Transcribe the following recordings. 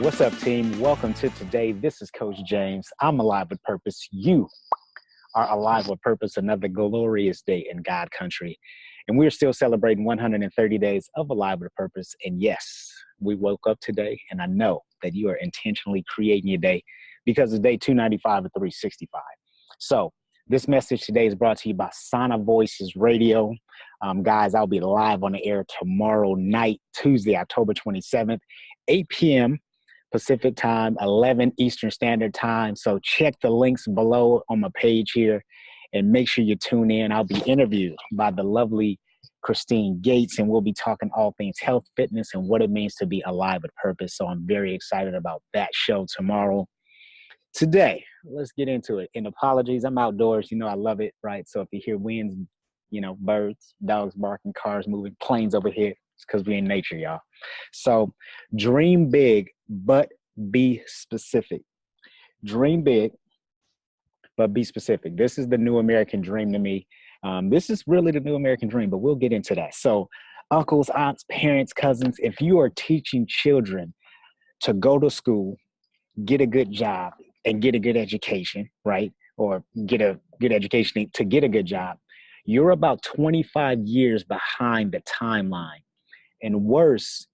What's up, team? Welcome to today. This is Coach James. I'm alive with purpose. You are alive with purpose. Another glorious day in God country. And we're still celebrating 130 days of alive with purpose. And yes, we woke up today, and I know that you are intentionally creating your day because it's day 295 of 365. So this message today is brought to you by Sana Voices Radio. Guys, I'll be live on the air tomorrow night, Tuesday, October 27th, 8 p.m. Pacific time, 11 Eastern Standard Time. So check the links below on my page here and make sure you tune in. I'll be interviewed by the lovely Christine Gates, and we'll be talking all things health, fitness, and what it means to be alive with purpose. So I'm very excited about that show tomorrow. Today, let's get into it. And apologies, I'm outdoors. You know, I love it, right? So if you hear winds, birds, dogs barking, cars moving, planes over here, it's because we're in nature, y'all. So dream big, but be specific. Dream big, but be specific. This is the new American dream to me. This is really the new American dream, but we'll get into that. So uncles, aunts, parents, cousins, if you are teaching children to go to school, get a good job, and get a good education, right? Or get a good education to get a good job, you're about 25 years behind the timeline. And worse,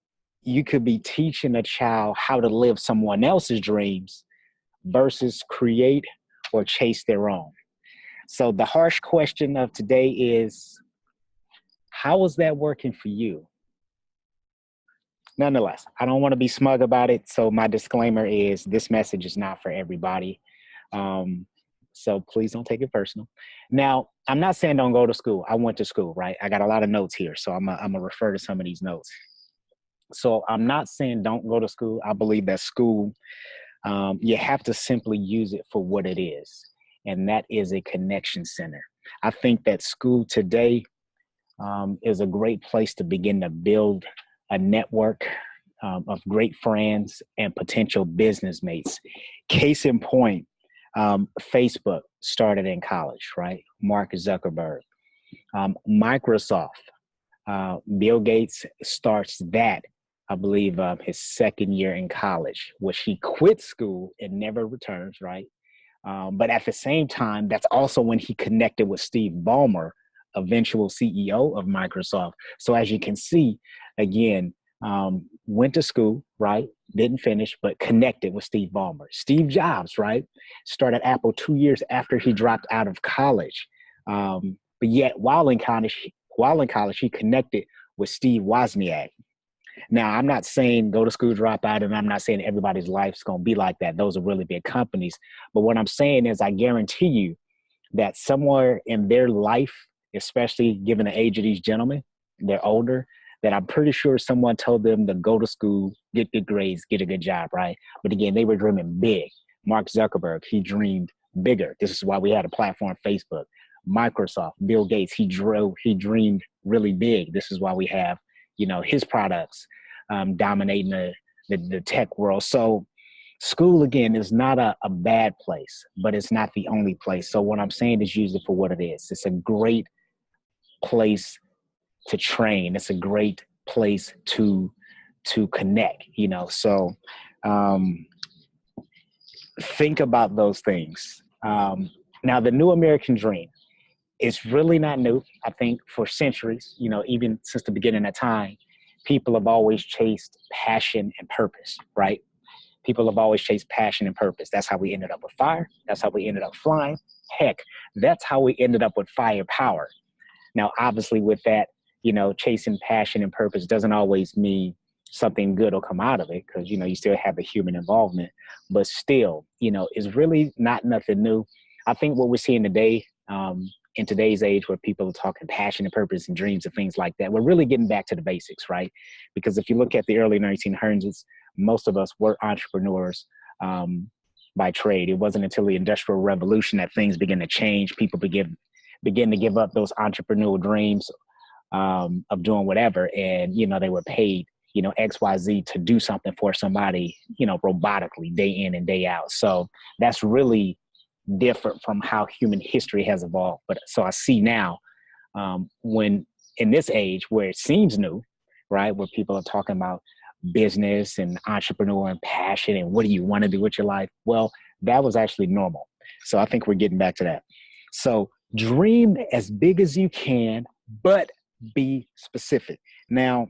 you could be teaching a child how to live someone else's dreams versus create or chase their own. So the harsh question of today is, how is that working for you? Nonetheless, I don't want to be smug about it. So my disclaimer is this message is not for everybody. So please don't take it personal. Now, I'm not saying don't go to school. I went to school, right? I got a lot of notes here. So I'm going to refer to some of these notes. So I'm not saying don't go to school. I believe that school, you have to simply use it for what it is. And that is a connection center. I think that school today is a great place to begin to build a network of great friends and potential business mates. Case in point, Facebook started in college, right? Mark Zuckerberg. Microsoft, Bill Gates starts that, I believe, his second year in college, which he quit school and never returns, right? But at the same time, that's also when he connected with Steve Ballmer, eventual CEO of Microsoft. So as you can see, again, went to school, right? Didn't finish, but connected with Steve Ballmer. Steve Jobs, right? Started Apple 2 years after he dropped out of college. But yet while in college, he connected with Steve Wozniak. Now, I'm not saying go to school, drop out, and I'm not saying everybody's life's going to be like that. Those are really big companies. But what I'm saying is I guarantee you that somewhere in their life, especially given the age of these gentlemen, they're older, that I'm pretty sure someone told them to go to school, get good grades, get a good job, right? But again, they were dreaming big. Mark Zuckerberg, he dreamed bigger. This is why we had a platform, Facebook. Microsoft, Bill Gates, he dreamed really big. This is why we have, his products dominating the tech world. So school, again, is not a bad place, but it's not the only place. So what I'm saying is use it for what it is. It's a great place to train. It's a great place to connect, So think about those things. Now, the new American dream is really not new. I think for centuries, even since the beginning of time, people have always chased passion and purpose, right? People have always chased passion and purpose. That's how we ended up with fire. That's how we ended up flying. Heck, that's how we ended up with firepower. Now, obviously with that, chasing passion and purpose doesn't always mean something good will come out of it because, you still have the human involvement. But still, it's really not nothing new. I think what we're seeing today, in today's age where people are talking passion and purpose and dreams and things like that, we're really getting back to the basics, right? Because if you look at the early 1900s, most of us were entrepreneurs by trade. It wasn't until the Industrial Revolution that things began to change. People begin to give up those entrepreneurial dreams of doing whatever. And, they were paid, XYZ to do something for somebody, robotically day in and day out. So that's really different from how human history has evolved. But so I see now when in this age where it seems new, right, where people are talking about business and entrepreneur and passion and what do you want to do with your life? Well, that was actually normal. So I think we're getting back to that. So dream as big as you can, but be specific. Now,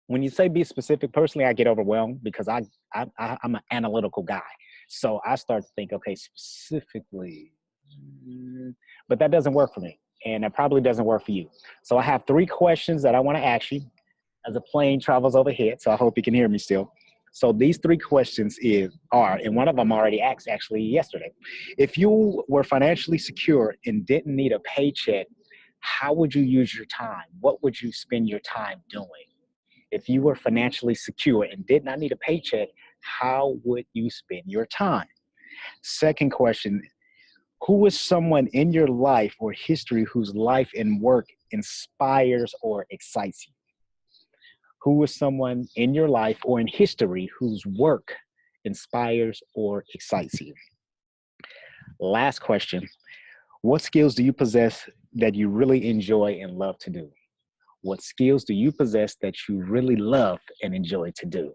when you say be specific, personally, I get overwhelmed because I'm an analytical guy. So I start to think, okay, specifically, but that doesn't work for me. And it probably doesn't work for you. So I have 3 questions that I want to ask you as the plane travels overhead. So I hope you can hear me still. So these 3 questions are, and one of them I already asked actually yesterday. If you were financially secure and didn't need a paycheck, how would you use your time? What would you spend your time doing? If you were financially secure and did not need a paycheck, how would you spend your time? Second question, who is someone in your life or history whose life and work inspires or excites you? Who is someone in your life or in history whose work inspires or excites you? Last question, what skills do you possess that you really enjoy and love to do? What skills do you possess that you really love and enjoy to do?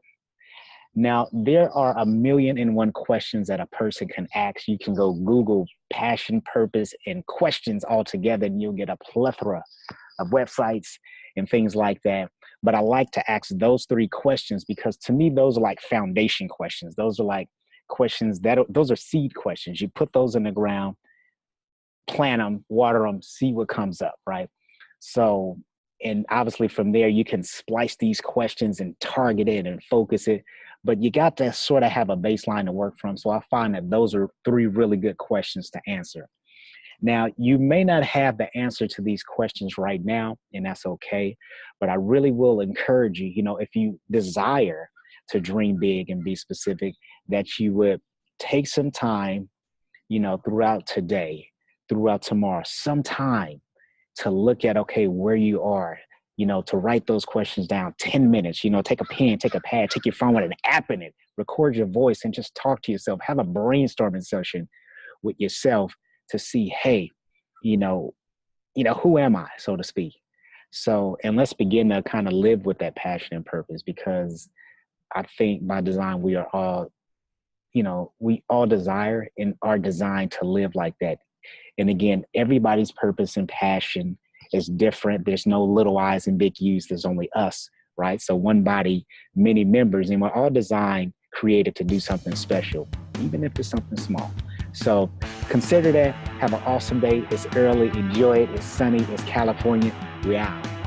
Now, there are 1,000,001 questions that a person can ask. You can go Google passion, purpose, and questions all together, and you'll get a plethora of websites and things like that. But I like to ask those 3 questions because to me, those are like foundation questions. Those are like questions those are seed questions. You put those in the ground, plant them, water them, see what comes up, right? So, and obviously from there, you can splice these questions and target it and focus it, but you got to sort of have a baseline to work from. So I find that those are 3 really good questions to answer. Now, you may not have the answer to these questions right now, and that's okay, but I really will encourage you, if you desire to dream big and be specific, that you would take some time, throughout today, throughout tomorrow, some time to look at, okay, where you are, to write those questions down, 10 minutes, take a pen, take a pad, take your phone with an app in it, record your voice and just talk to yourself, have a brainstorming session with yourself to see, hey, who am I, so to speak? So, and let's begin to kind of live with that passion and purpose, because I think by design, we are all, we all desire and are designed to live like that. And again, everybody's purpose and passion is different. There's no little I's and big U's. There's only us, right? So one body, many members, and we're all designed, created to do something special, even if it's something small. So consider that. Have an awesome day. It's early. Enjoy it. It's sunny. It's California. We out.